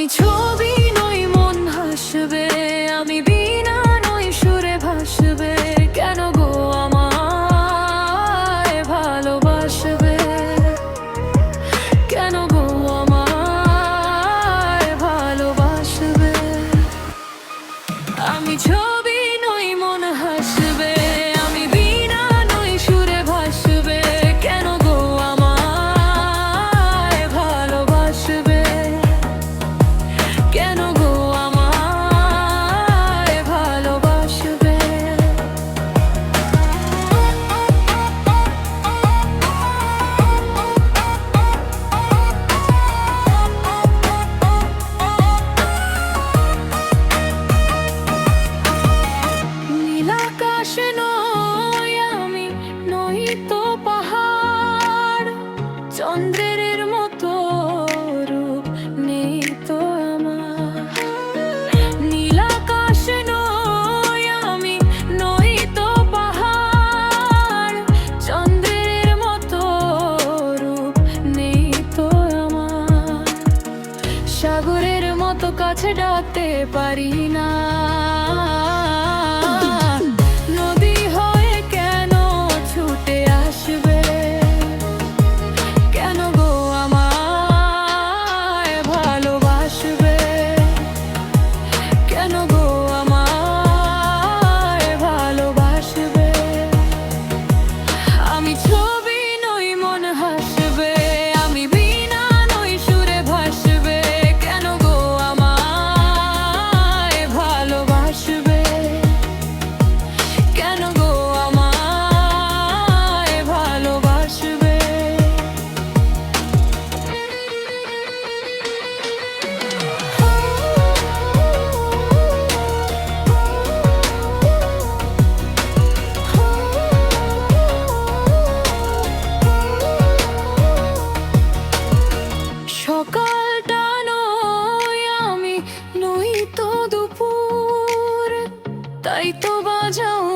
আমি ছবি নই, মন হাসবে, আমি বীণা নই, সুরে ভাসবে। কেন গো আমায় ভালোবাসবে? কেন গো আমায় ভালোবাসবে? আমি ছবি নই, মন হাসবে, আমি বীণা নই, সুরে ভাসবে। কেন গো আমায় ভালোবাসবে? কেন গো আমায় ভালোবাসবে? নীল আকাশ নই আমি, নই তো পাহাড়, চন্দ্রের মতো রূপ নেই তো আমার। নীল আকাশ নই আমি, নই তো পাহাড়, চন্দ্রের মতো রূপ নেই তো আমার। সাগরের মতো কাছে ডাকতে পারি না, নদী হয়ে কেন ছুটে আসবে? কেন গো আমায় ভালোবাসবে? কেন গো আমায় ভালোবাসবে? আমি ছবি নই, মন হাসবে, আমি বীণা নই, সুরে ভাসবে। কেন গো আমায় ভালোবাসবে? কেন গো আমায় ভালোবাসবে? সকালটা নই আমি, নই তো দুপুর, তাই তো বাজাও